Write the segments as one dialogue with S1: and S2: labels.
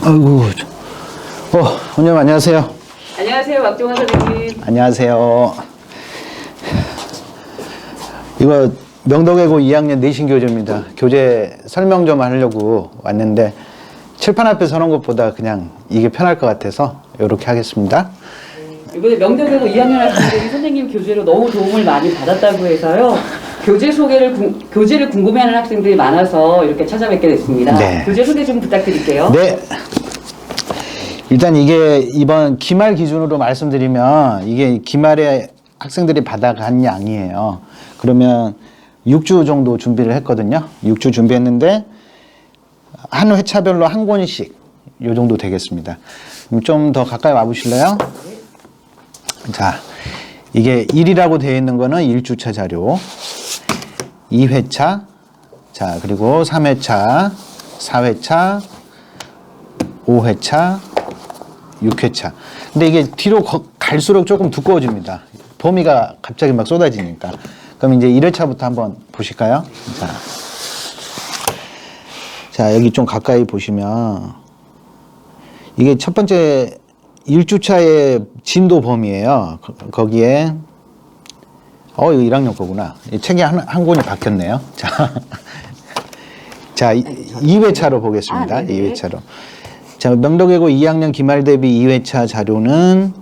S1: 아이고, 원장님 안녕하세요.
S2: 안녕하세요, 박종원 선생님.
S1: 안녕하세요. 이거 명덕외고 2학년 내신 교재입니다. 교재 설명 좀 하려고 왔는데 칠판 앞에 서는 것보다 그냥 이게 편할 것 같아서 이렇게 하겠습니다.
S2: 이번에 명덕외고 2학년 학생들이 선생님 교재로 너무 도움을 많이 받았다고 해서요. 교재를 궁금해하는 학생들이 많아서 이렇게 찾아뵙게 됐습니다.
S1: 네.
S2: 교재 소개 좀 부탁드릴게요.
S1: 네. 일단 이게 이번 기말 기준으로 말씀드리면 이게 기말에 학생들이 받아간 양이에요. 그러면 6주 정도 준비를 했거든요. 6주 준비했는데 한 회차별로 한 권씩 요 정도 되겠습니다. 좀 더 가까이 와 보실래요? 자, 이게 1이라고 되어 있는 거는 1주차 자료, 2회차, 자, 그리고 3회차, 4회차, 5회차, 6회차. 근데 이게 뒤로 갈수록 조금 두꺼워집니다. 범위가 갑자기 막 쏟아지니까. 그럼 이제 1회차부터 한번 보실까요? 자, 여기 좀 가까이 보시면 이게 첫 번째 1주차의 진도 범위예요. 거기에 이거 1학년 거구나. 책이 한 권이 바뀌었네요. 자, 2회차로 보겠습니다.
S2: 네.
S1: 2회차로. 자, 명덕외고 2학년 기말 대비 2회차 자료는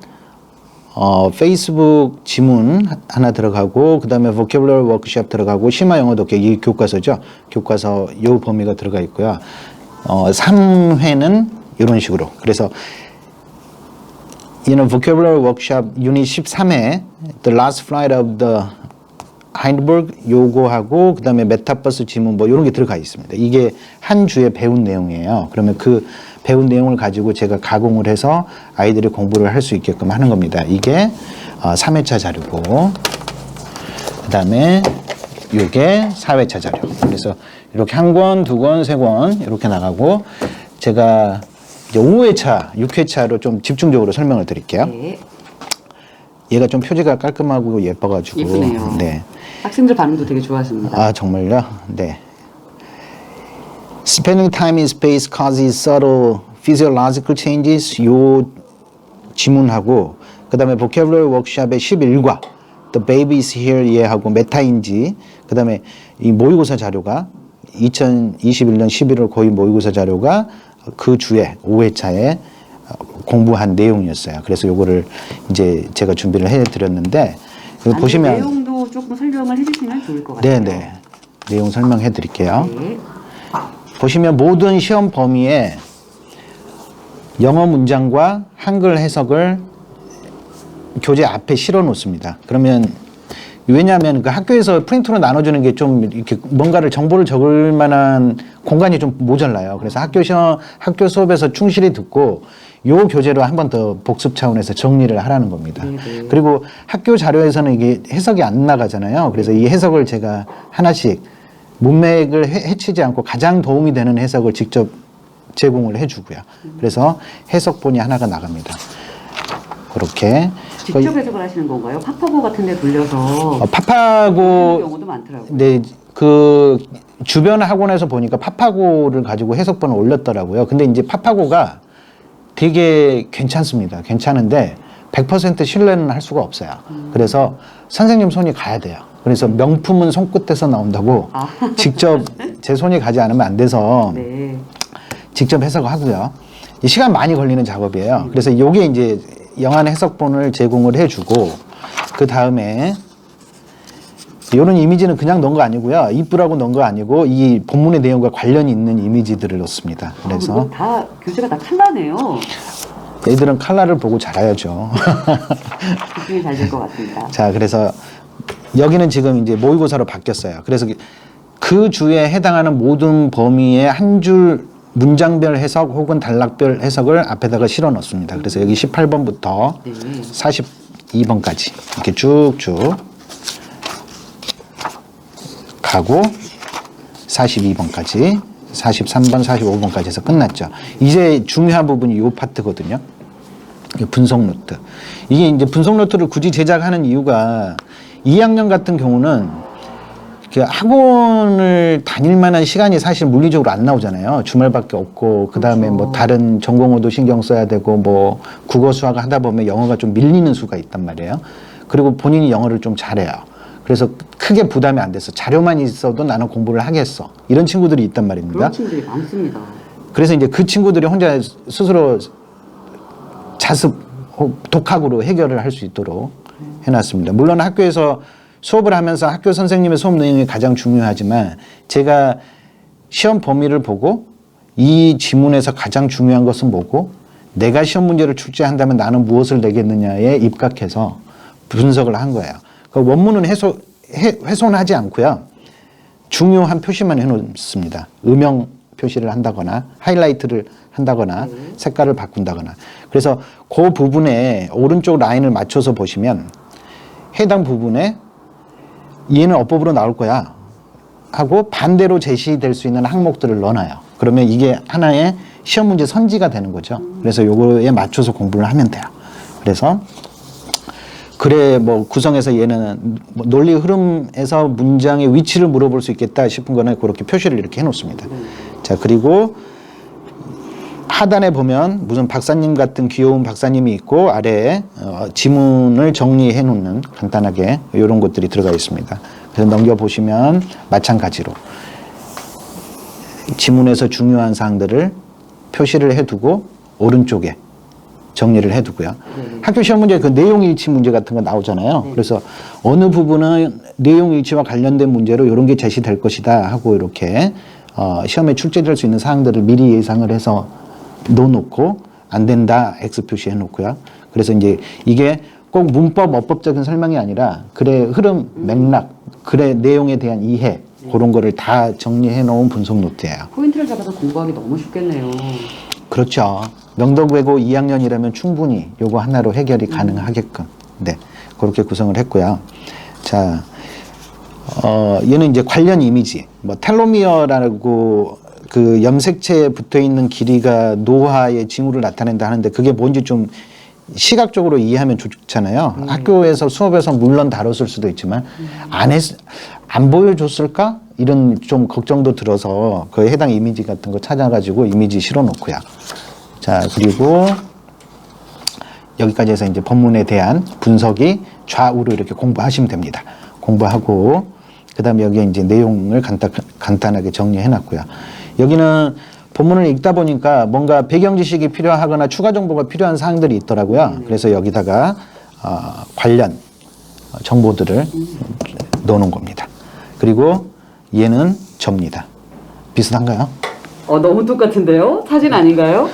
S1: 페이스북 지문 하나 들어가고, 그 다음에 vocabulary 워크숍 들어가고, 심화 영어 독해, 이 교과서죠. 교과서 요 범위가 들어가 있고요. 3회는 이런 식으로. 그래서 이는 vocabulary workshop unit 13회, the last flight of the Hindenburg 요거하고, 그 다음에 메타버스 지문 뭐 이런 게 들어가 있습니다. 이게 한 주에 배운 내용이에요. 그러면 그 배운 내용을 가지고 제가 가공을 해서 아이들이 공부를 할 수 있게끔 하는 겁니다. 이게 3회차 자료고, 그 다음에 이게 4회차 자료. 그래서 이렇게 한 권, 두 권, 세 권 이렇게 나가고, 제가 이제 5회차, 6회차로 좀 집중적으로 설명을 드릴게요.
S2: 네.
S1: 얘가 좀 표지가 깔끔하고 예뻐가지고.
S2: 예쁘네요.
S1: 네.
S2: 학생들 반응도 되게 좋았습니다.
S1: 아, 정말요? 네. Spending time in space causes subtle physiological changes. 요 지문하고, 그 다음에 vocabulary workshop의 11과 The baby is here 얘하고 메타인지, 그 다음에 이 모의고사 자료가 2021년 11월 고2 모의고사 자료가 그 주에 5회차에 공부한 내용이었어요. 그래서 요거를 이제 제가 준비를 해드렸는데, 보시면
S2: 내용도 조금 설명을 해주시면 좋을 것 같아요.
S1: 네네. 내용 설명해 드릴게요.
S2: 네.
S1: 보시면 모든 시험 범위에 영어 문장과 한글 해석을 교재 앞에 실어 놓습니다. 그러면 왜냐하면 그 학교에서 프린트로 나눠주는 게 좀 이렇게 뭔가를 정보를 적을 만한 공간이 좀 모자라요. 그래서 학교 수업에서 충실히 듣고 요 교재로 한 번 더 복습 차원에서 정리를 하라는 겁니다.
S2: 네네.
S1: 그리고 학교 자료에서는 이게 해석이 안 나가잖아요. 그래서 이 해석을 제가 하나씩 문맥을 해치지 않고 가장 도움이 되는 해석을 직접 제공을 해주고요. 그래서 해석본이 하나가 나갑니다. 그렇게.
S2: 직접 해석을 하시는 건가요? 파파고 같은 데 돌려서
S1: 파파고
S2: 경우도 많더라고요.
S1: 네, 그 주변 학원에서 보니까 파파고를 가지고 해석본을 올렸더라고요. 근데 이제 파파고가 되게 괜찮습니다. 괜찮은데 100% 신뢰는 할 수가 없어요. 그래서 선생님 손이 가야 돼요. 그래서 명품은 손끝에서 나온다고 직접 제 손이 가지 않으면 안 돼서
S2: 네.
S1: 직접 해석을 하고요. 시간 많이 걸리는 작업이에요. 그래서 요게 이제 영안 해석본을 제공을 해주고, 그 다음에 이런 이미지는 그냥 넣은 거 아니고요. 이쁘라고 넣은 거 아니고 이 본문의 내용과 관련이 있는 이미지들을 넣습니다. 그래서
S2: 다 교재가 다 칼라네요.
S1: 애들은 컬러를 보고 자라야죠.
S2: 집중이 잘 될 것 같습니다.
S1: 자, 그래서 여기는 지금 이제 모의고사로 바뀌었어요. 그래서 그 주에 해당하는 모든 범위의 한 줄 문장별 해석 혹은 단락별 해석을 앞에다가 실어 넣습니다. 그래서 여기 18번부터 42번까지 이렇게 쭉쭉 가고 42번까지 43번, 45번까지 해서 끝났죠. 이제 중요한 부분이 이 파트거든요. 분석 노트. 이게 이제 분석 노트를 굳이 제작하는 이유가 2학년 같은 경우는 그 학원을 다닐 만한 시간이 사실 물리적으로 안 나오잖아요. 주말밖에 없고 그다음에
S2: 그렇죠.
S1: 뭐 다른 전공어도 신경 써야 되고 뭐 국어 수학 하다 보면 영어가 좀 밀리는 수가 있단 말이에요. 그리고 본인이 영어를 좀 잘해요. 그래서 크게 부담이 안 됐어. 자료만 있어도 나는 공부를 하겠어. 이런 친구들이 있단 말입니다.
S2: 그런 친구들이 많습니다.
S1: 그래서 이제 그 친구들이 혼자 스스로 자습, 독학으로 해결을 할 수 있도록 해놨습니다. 물론 학교에서 수업을 하면서 학교 선생님의 수업 내용이 가장 중요하지만 제가 시험 범위를 보고 이 지문에서 가장 중요한 것은 뭐고 내가 시험 문제를 출제한다면 나는 무엇을 내겠느냐에 입각해서 분석을 한 거예요. 그 원문은 훼손하지 않고요. 중요한 표시만 해놓습니다. 음영 표시를 한다거나 하이라이트를 한다거나 색깔을 바꾼다거나. 그래서 그 부분에 오른쪽 라인을 맞춰서 보시면 해당 부분에 얘는 어법으로 나올 거야 하고 반대로 제시될 수 있는 항목들을 넣어놔요. 그러면 이게 하나의 시험 문제 선지가 되는 거죠. 그래서 요거에 맞춰서 공부를 하면 돼요. 그래서 그래 뭐 구성에서 얘는 뭐 논리 흐름에서 문장의 위치를 물어볼 수 있겠다 싶은 거는 그렇게 표시를 이렇게 해놓습니다. 자, 그리고 하단에 보면 무슨 박사님 같은 귀여운 박사님이 있고 아래에 지문을 정리해 놓는 간단하게 이런 것들이 들어가 있습니다. 그래서 넘겨보시면 마찬가지로 지문에서 중요한 사항들을 표시를 해두고 오른쪽에 정리를 해두고요. 학교 시험 문제 그 내용 일치 문제 같은 거 나오잖아요. 그래서 어느 부분은 내용 일치와 관련된 문제로 이런 게 제시될 것이다 하고 이렇게 시험에 출제될 수 있는 사항들을 미리 예상을 해서 넣어놓고 안 된다 X 표시해 놓고요. 그래서 이제 이게 꼭 문법 어법적인 설명이 아니라 글의 흐름 맥락 글의 내용에 대한 이해 그런 거를 다 정리해 놓은 분석 노트예요.
S2: 포인트를 잡아서 공부하기 너무 쉽겠네요.
S1: 그렇죠. 명덕외고 2학년이라면 충분히 요거 하나로 해결이 가능하게끔 네 그렇게 구성을 했고요. 자, 얘는 이제 관련 이미지 뭐 텔로미어라고 그 염색체에 붙어 있는 길이가 노화의 징후를 나타낸다 하는데 그게 뭔지 좀 시각적으로 이해하면 좋잖아요. 학교에서 수업에서 물론 다뤘을 수도 있지만 안 보여줬을까? 이런 좀 걱정도 들어서 그 해당 이미지 같은 거 찾아가지고 이미지 실어 놓고요. 자, 그리고 여기까지 해서 이제 본문에 대한 분석이 좌우로 이렇게 공부하시면 됩니다. 공부하고 그다음에 여기에 이제 내용을 간단하게 정리해 놨고요. 여기는 본문을 읽다 보니까 뭔가 배경 지식이 필요하거나 추가 정보가 필요한 사항들이 있더라고요. 그래서 여기다가 관련 정보들을 넣어놓은 겁니다. 그리고 얘는 접니다. 비슷한가요?
S2: 너무 똑같은데요? 사진 아닌가요?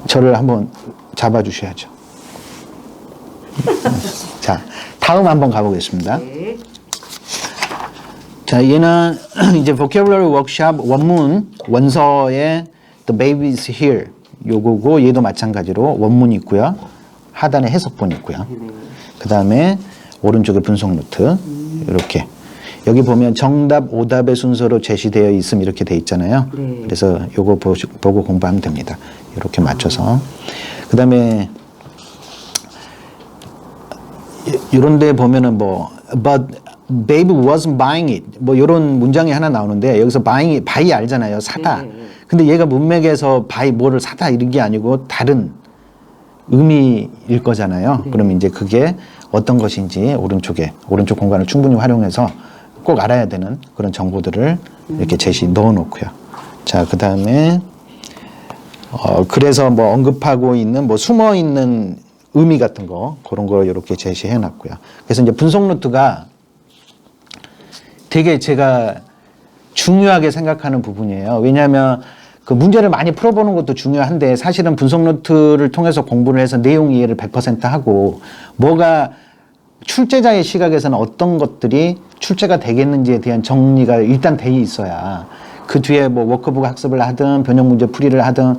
S1: 저를 한번 잡아주셔야죠. 자, 다음 한번 가보겠습니다.
S2: 네.
S1: 자, 얘는 이제 vocabulary workshop 원문 원서에 the baby is here 요거고 얘도 마찬가지로 원문이 있고요. 하단에 해석본이 있고요. 그 다음에 오른쪽에 분석 노트 이렇게 여기 보면 정답 오답의 순서로 제시되어 있음 이렇게 돼 있잖아요.
S2: 네.
S1: 그래서 요거 보고 공부하면 됩니다. 이렇게 맞춰서 그 다음에 이런 데 보면은 뭐 but baby wasn't buying it 뭐 이런 문장이 하나 나오는데 여기서 buy 알잖아요. 사다. 근데 얘가 문맥에서 buy 뭐를 사다 이런 게 아니고 다른 의미일 거잖아요. 그러면 이제 그게 어떤 것인지 오른쪽 공간을 충분히 활용해서 꼭 알아야 되는 그런 정보들을 이렇게 제시 넣어 놓고요. 자, 그 다음에 그래서 뭐 언급하고 있는 뭐 숨어 있는 의미 같은 거 그런 거 이렇게 제시해 놨고요. 그래서 이제 분석 노트가 되게 제가 중요하게 생각하는 부분이에요. 왜냐하면 그 문제를 많이 풀어보는 것도 중요한데 사실은 분석 노트를 통해서 공부를 해서 내용 이해를 100% 하고 뭐가 출제자의 시각에서는 어떤 것들이 출제가 되겠는지에 대한 정리가 일단 돼 있어야 그 뒤에 뭐 워크북 학습을 하든 변형 문제 풀이를 하든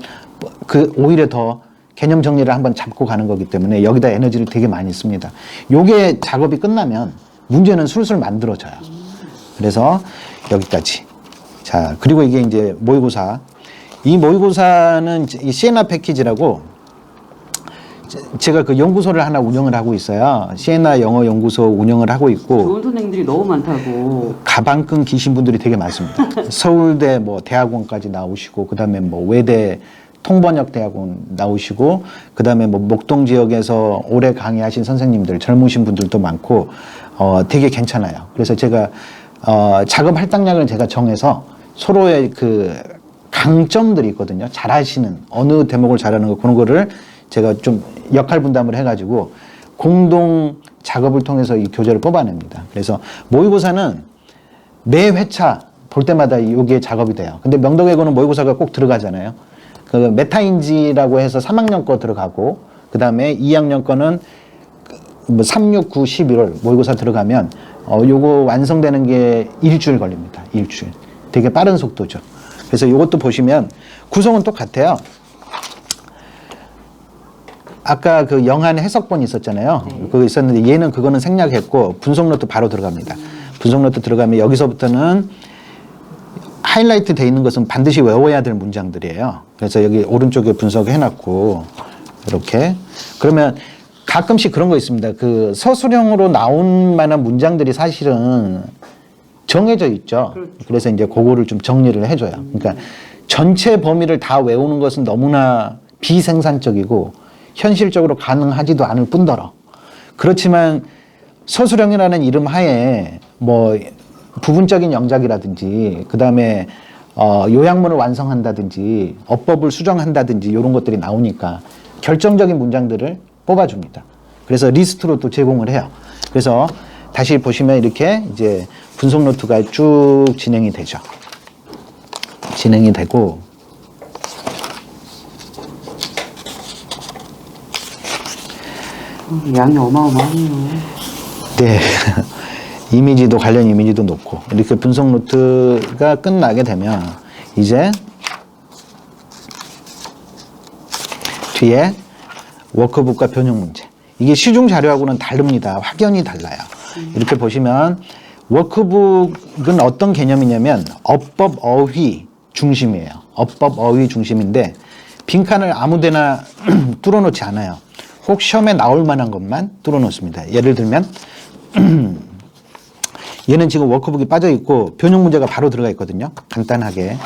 S1: 그 오히려 더 개념 정리를 한번 잡고 가는 거기 때문에 여기다 에너지를 되게 많이 씁니다. 요게 작업이 끝나면 문제는 술술 만들어져요. 그래서 여기까지. 자, 그리고 이게 이제 모의고사. 이 모의고사는 이 시에나 패키지라고 제가 그 연구소를 하나 운영을 하고 있어요. 시에나 영어 연구소 운영을 하고 있고
S2: 좋은 선생님들이 너무 많다고.
S1: 가방끈 기신 분들이 되게 많습니다. 서울대 뭐 대학원까지 나오시고 그다음에 뭐 외대 통번역 대학원 나오시고 그다음에 뭐 목동 지역에서 오래 강의하신 선생님들 젊으신 분들도 많고 되게 괜찮아요. 그래서 제가 작업 할당량을 제가 정해서 서로의 그 강점들이 있거든요. 잘하시는 어느 대목을 잘하는 거 그런 거를 제가 좀 역할 분담을 해가지고 공동 작업을 통해서 이 교재를 뽑아냅니다. 그래서 모의고사는 매 회차 볼 때마다 이게 작업이 돼요. 근데 명덕외고는 모의고사가 꼭 들어가잖아요. 그 메타인지라고 해서 3학년 거 들어가고 그 다음에 2학년 거는 뭐 3, 6, 9, 11월 모의고사 들어가면 요거 완성되는 게 일주일 걸립니다. 일주일. 되게 빠른 속도죠. 그래서 요것도 보시면 구성은 똑같아요. 아까 그 영한 해석본이 있었잖아요. 그거 있었는데 얘는 그거는 생략했고 분석 노트 바로 들어갑니다. 분석 노트 들어가면 여기서부터는 하이라이트 돼 있는 것은 반드시 외워야 될 문장들이에요. 그래서 여기 오른쪽에 분석해놨고 이렇게 그러면 가끔씩 그런 거 있습니다. 그 서술형으로 나온 만한 문장들이 사실은 정해져 있죠. 그래서 이제 그거를 좀 정리를 해줘요. 그러니까 전체 범위를 다 외우는 것은 너무나 비생산적이고 현실적으로 가능하지도 않을 뿐더러 그렇지만 서술형이라는 이름 하에 뭐 부분적인 영작이라든지 그 다음에 요약문을 완성한다든지 어법을 수정한다든지 이런 것들이 나오니까 결정적인 문장들을 뽑아줍니다. 그래서 리스트로 또 제공을 해요. 그래서 다시 보시면 이렇게 이제 분석 노트가 쭉 진행이 되죠. 진행이 되고
S2: 양이 어마어마하네요.
S1: 네. 이미지도 관련 이미지도 놓고 이렇게 분석 노트가 끝나게 되면 이제 뒤에 워크북과 변형 문제 이게 시중 자료하고는 다릅니다. 확연히 달라요. 이렇게 보시면 워크북은 어떤 개념이냐면 어법 어휘 중심이에요. 어법 어휘 중심인데 빈칸을 아무데나 뚫어놓지 않아요. 꼭 시험에 나올 만한 것만 뚫어놓습니다. 예를 들면 얘는 지금 워크북이 빠져 있고 변형 문제가 바로 들어가 있거든요. 간단하게.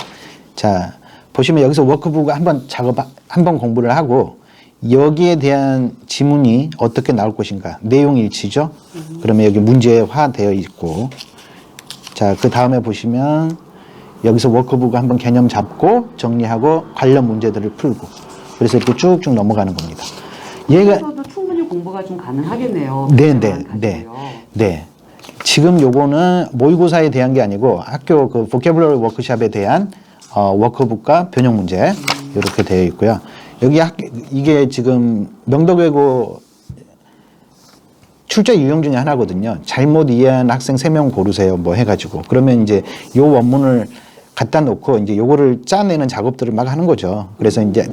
S1: 자, 보시면 여기서 워크북 한번 공부를 하고 여기에 대한 지문이 어떻게 나올 것인가. 내용 일치죠? 그러면 여기 문제화되어 있고 자, 그 다음에 보시면 여기서 워크북 한번 개념 잡고 정리하고 관련 문제들을 풀고 그래서 이렇게 쭉쭉 넘어가는 겁니다.
S2: 얘가 충분히 공부가 좀 가능하겠네요.
S1: 네. 지금 요거는 모의고사에 대한 게 아니고 학교 그 보캐블러리 워크샵에 대한 워크북과 변형 문제 이렇게 되어 있고요. 여기 이게 지금 명덕외고 출제 유형 중에 하나거든요. 잘못 이해한 학생 3명 고르세요. 뭐 해가지고 그러면 이제 요 원문을 갖다 놓고 이제 요거를 짜내는 작업들을 막 하는 거죠. 그래서 이제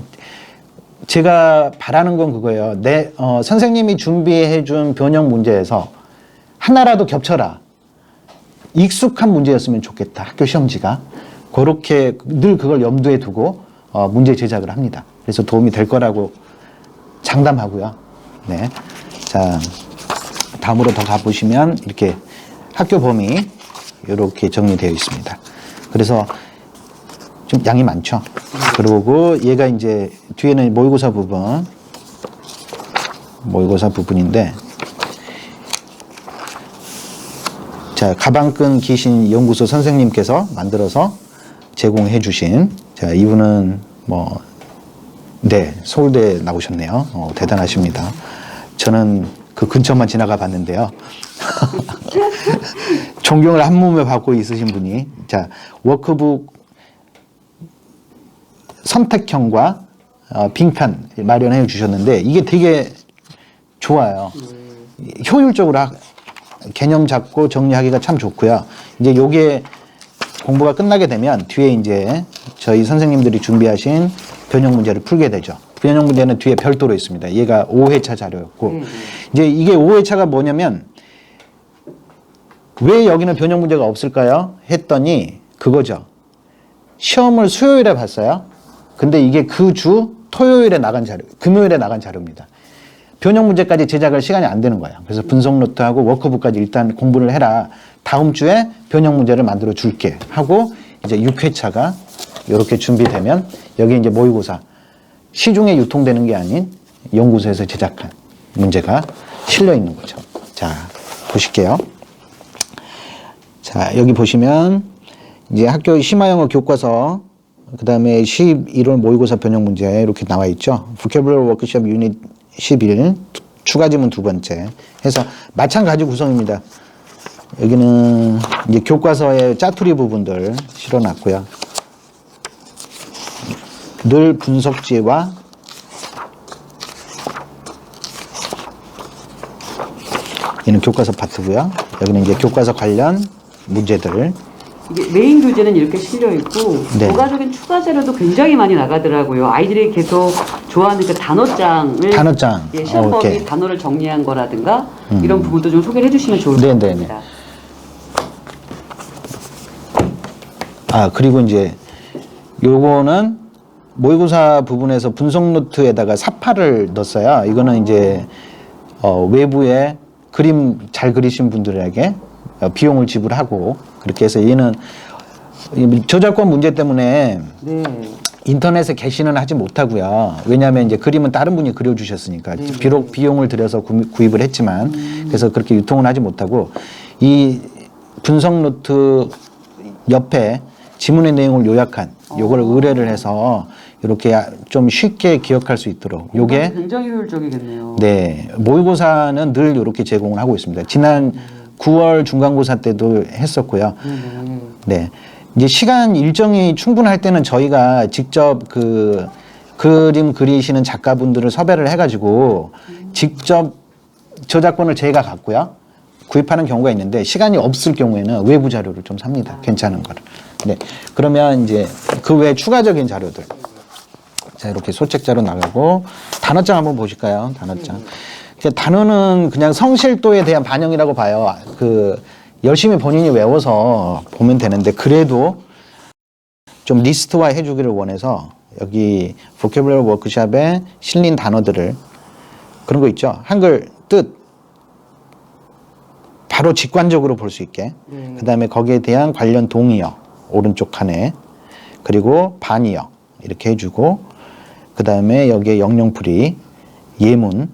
S1: 제가 바라는 건 그거예요. 선생님이 준비해준 변형 문제에서 하나라도 겹쳐라. 익숙한 문제였으면 좋겠다. 학교 시험지가. 그렇게 늘 그걸 염두에 두고 문제 제작을 합니다. 그래서 도움이 될 거라고 장담하고요. 네. 자, 다음으로 더 가보시면 이렇게 학교 범위 이렇게 정리되어 있습니다. 그래서 좀 양이 많죠. 그리고 얘가 이제 뒤에는 모의고사 부분인데 자, 가방끈 기신 연구소 선생님께서 만들어서 제공해 주신 자, 이분은 서울대 나오셨네요. 대단하십니다. 저는 그 근처만 지나가 봤는데요. 존경을 한 몸에 받고 있으신 분이 자, 워크북 선택형과 빙판 마련해 주셨는데 이게 되게 좋아요. 효율적으로 개념 잡고 정리하기가 참 좋고요. 이제 요게 공부가 끝나게 되면 뒤에 이제 저희 선생님들이 준비하신 변형 문제를 풀게 되죠. 변형 문제는 뒤에 별도로 있습니다. 얘가 5회차 자료였고 이제 이게 5회차가 뭐냐면 왜 여기는 변형 문제가 없을까요? 했더니 그거죠. 시험을 수요일에 봤어요. 근데 이게 그 주 토요일에 나간 자료, 금요일에 나간 자료입니다. 변형 문제까지 제작할 시간이 안 되는 거예요. 그래서 분석 노트하고 워크북까지 일단 공부를 해라. 다음 주에 변형 문제를 만들어 줄게 하고 이제 6회차가 이렇게 준비되면 여기 이제 모의고사 시중에 유통되는 게 아닌 연구소에서 제작한 문제가 실려 있는 거죠. 자, 보실게요. 자, 여기 보시면 이제 학교 심화영어 교과서 그다음에 11월 모의고사 변형 문제 이렇게 나와 있죠. Vocabulary 워크숍 유닛 11 추가 지문 두 번째 해서 마찬가지 구성입니다. 여기는 이제 교과서의 짜투리 부분들 실어놨고요. 늘 분석지와 얘는 교과서 파트고요. 여기는 이제 교과서 관련 문제들.
S2: 이게 메인 교재는 이렇게 실려 있고
S1: 네.
S2: 부가적인 추가 자료도 굉장히 많이 나가더라고요. 아이들이 계속 좋아하는 그 단어장을
S1: 단어장.
S2: 예, 시험법이
S1: 오케이.
S2: 단어를 정리한 거라든가 이런 부분도 좀 소개를 해주시면 좋을 것
S1: 네네네.
S2: 같습니다.
S1: 아, 그리고 이제 요거는 모의고사 부분에서 분석 노트에다가 사파를 넣었어요. 이거는 이제 외부에 그림 잘 그리신 분들에게 비용을 지불하고 그렇게 해서 얘는 저작권 문제 때문에
S2: 네.
S1: 인터넷에 게시는 하지 못하고요. 왜냐하면 이제 그림은 다른 분이 그려주셨으니까 비록 비용을 들여서 구입을 했지만 그래서 그렇게 유통은 하지 못하고 이 분석 노트 옆에 지문의 내용을 요약한 요걸 의뢰를 해서 이렇게 좀 쉽게 기억할 수 있도록 요게
S2: 굉장히 효율적이겠네요.
S1: 네 모의고사는 늘 이렇게 제공을 하고 있습니다. 지난 9월 중간고사 때도 했었고요. 네 이제 시간 일정이 충분할 때는 저희가 직접 그 그림 그리시는 작가분들을 섭외를 해가지고 직접 저작권을 저희가 갖고요. 구입하는 경우가 있는데 시간이 없을 경우에는 외부 자료를 좀 삽니다. 괜찮은 거를. 네. 그러면 이제 그 외 추가적인 자료들. 자, 이렇게 소책자로 나가고 단어장 한번 보실까요? 단어장. 단어는 그냥 성실도에 대한 반영이라고 봐요. 그 열심히 본인이 외워서 보면 되는데 그래도 좀 리스트화 해주기를 원해서 여기 보캐블러리 워크샵에 실린 단어들을 그런 거 있죠. 한글 뜻 바로 직관적으로 볼 수 있게. 그 다음에 거기에 대한 관련 동의어 오른쪽 칸에 그리고 반의어 이렇게 해주고 그 다음에 여기에 영영풀이 예문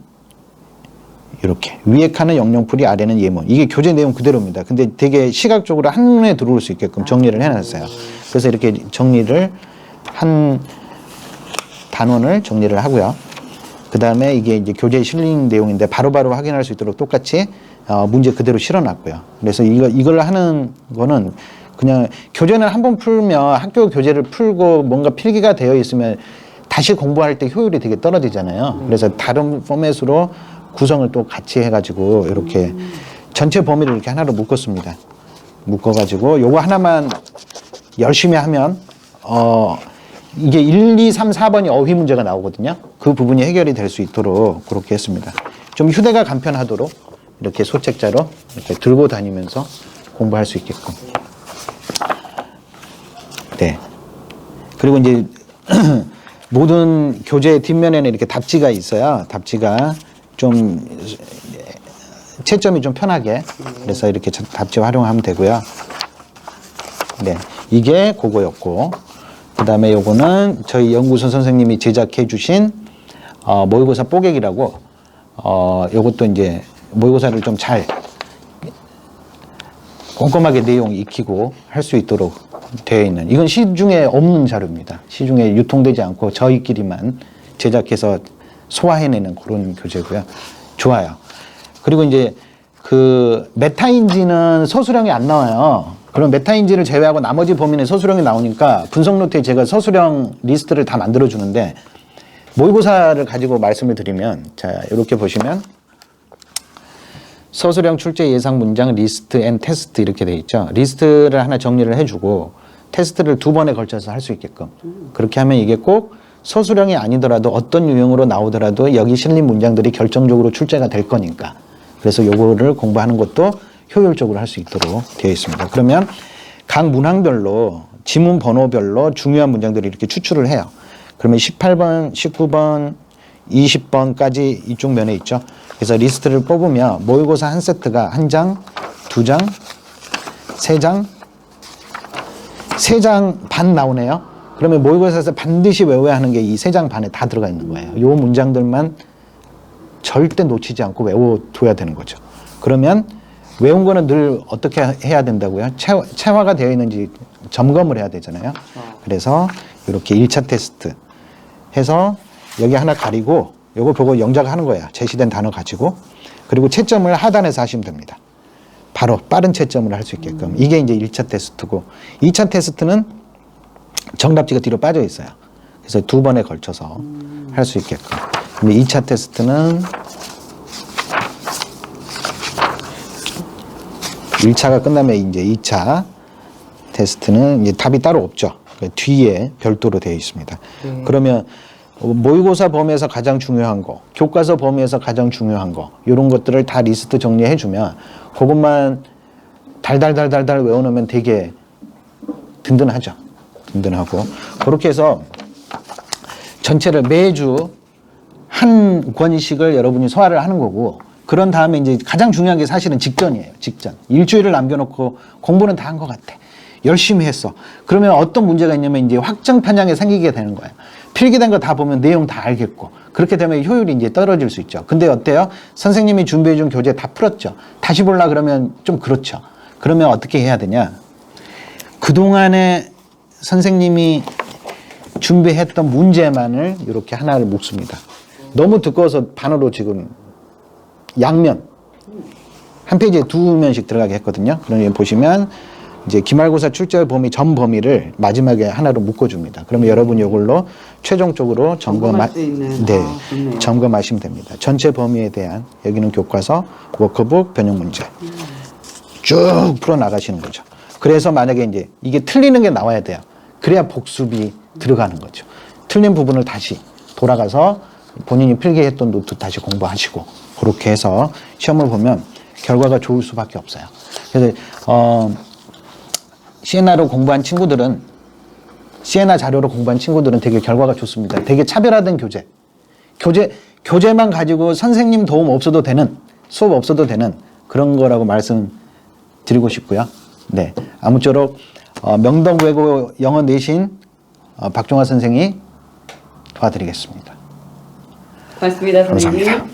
S1: 이렇게 위에 칸은 영영풀이 아래는 예문 이게 교재 내용 그대로입니다. 근데 되게 시각적으로 한눈에 들어올 수 있게끔 정리를 해놨어요. 그래서 이렇게 정리를 한 단원을 정리를 하고요. 그 다음에 이게 이제 교재에 실린 내용인데 바로바로 확인할 수 있도록 똑같이 문제 그대로 실어놨고요. 그래서 이걸 하는 거는 그냥 교재는 한번 풀면 학교 교재를 풀고 뭔가 필기가 되어 있으면 다시 공부할 때 효율이 되게 떨어지잖아요. 그래서 다른 포맷으로 구성을 또 같이 해가지고 이렇게 전체 범위를 이렇게 하나로 묶었습니다. 묶어가지고 요거 하나만 열심히 하면 이게 1, 2, 3, 4번이 어휘 문제가 나오거든요. 그 부분이 해결이 될 수 있도록 그렇게 했습니다. 좀 휴대가 간편하도록 이렇게 소책자로 이렇게 들고 다니면서 공부할 수 있게끔. 네. 그리고 이제 모든 교재 뒷면에는 이렇게 답지가 있어요. 답지가 좀 채점이 좀 편하게 그래서 이렇게 답지 활용하면 되고요. 네. 이게 그거였고 그 다음에 요거는 저희 연구소 선생님이 제작해 주신 모의고사 뽀객이라고 요것도 이제 모의고사를 좀 잘 꼼꼼하게 내용 익히고 할 수 있도록 되어 있는 이건 시중에 없는 자료입니다. 시중에 유통되지 않고 저희끼리만 제작해서 소화해내는 그런 교재고요. 좋아요. 그리고 이제 그 메타인지는 서술형이 안 나와요. 그럼 메타인지를 제외하고 나머지 범위는 서술형이 나오니까 분석 노트에 제가 서술형 리스트를 다 만들어 주는데 모의고사를 가지고 말씀을 드리면 자 이렇게 보시면 서술형 출제 예상 문장 리스트 앤 테스트 이렇게 돼 있죠. 리스트를 하나 정리를 해주고 테스트를 2번에 걸쳐서 할 수 있게끔 그렇게 하면 이게 꼭 서술형이 아니더라도 어떤 유형으로 나오더라도 여기 실린 문장들이 결정적으로 출제가 될 거니까 그래서 요거를 공부하는 것도 효율적으로 할 수 있도록 되어 있습니다. 그러면 각 문항별로 지문 번호별로 중요한 문장들을 이렇게 추출을 해요. 그러면 18번, 19번, 20번까지 이쪽 면에 있죠. 그래서 리스트를 뽑으면 모의고사 한 세트가 한 장, 두 장, 세 장, 세 장 반 나오네요. 그러면 모의고사에서 반드시 외워야 하는 게 이 세 장 반에 다 들어가 있는 거예요. 요 문장들만 절대 놓치지 않고 외워둬야 되는 거죠. 그러면 외운 거는 늘 어떻게 해야 된다고요? 체화가 되어 있는지 점검을 해야 되잖아요. 그래서 이렇게 1차 테스트 해서 여기 하나 가리고 요거 보고 영작하는 거야. 제시된 단어 가지고. 그리고 채점을 하단에서 하시면 됩니다. 바로 빠른 채점을 할 수 있게끔. 이게 이제 1차 테스트고 2차 테스트는 정답지가 뒤로 빠져 있어요. 그래서 두 번에 걸쳐서 할 수 있게끔. 근데 2차 테스트는 1차가 끝나면 이제 2차 테스트는 이제 답이 따로 없죠. 그러니까 뒤에 별도로 되어 있습니다. 그러면 모의고사 범위에서 가장 중요한 거, 교과서 범위에서 가장 중요한 거, 이런 것들을 다 리스트 정리해 주면 그것만 달달달달달 외워놓으면 되게 든든하죠. 든든하고. 그렇게 해서 전체를 매주 한 권씩을 여러분이 소화를 하는 거고, 그런 다음에 이제 가장 중요한 게 사실은 직전이에요. 직전. 일주일을 남겨놓고 공부는 다 한 것 같아. 열심히 했어. 그러면 어떤 문제가 있냐면 이제 확정 편향이 생기게 되는 거예요. 필기된 거 다 보면 내용 다 알겠고, 그렇게 되면 효율이 이제 떨어질 수 있죠. 근데 어때요? 선생님이 준비해준 교재 다 풀었죠. 다시 보려 그러면 좀 그렇죠. 그러면 어떻게 해야 되냐? 그동안에 선생님이 준비했던 문제만을 이렇게 하나를 묶습니다. 너무 두꺼워서 반으로 지금 양면 한 페이지에 두 면씩 들어가게 했거든요. 그러면 보시면 이제 기말고사 출제 범위 전 범위를 마지막에 하나로 묶어줍니다. 그러면 여러분이 이걸로 최종적으로
S2: 점검할 수 있는.
S1: 네,
S2: 좋네요.
S1: 점검하시면 됩니다. 전체 범위에 대한 여기는 교과서, 워크북, 변형 문제 쭉 풀어 나가시는 거죠. 그래서 만약에 이제 이게 틀리는 게 나와야 돼요. 그래야 복습이 들어가는 거죠. 틀린 부분을 다시 돌아가서 본인이 필기했던 노트 다시 공부하시고, 그렇게 해서 시험을 보면 결과가 좋을 수밖에 없어요. 그래서 시에나로 공부한 친구들은, 시에나 자료로 공부한 친구들은 되게 결과가 좋습니다. 되게 차별화된 교재만 가지고 선생님 도움 없어도 되는, 수업 없어도 되는 그런 거라고 말씀드리고 싶고요. 네, 아무쪼록 명동 외고 영어 내신 박종화 선생이 도와드리겠습니다.
S2: 고맙습니다, 선생님.
S1: 감사합니다.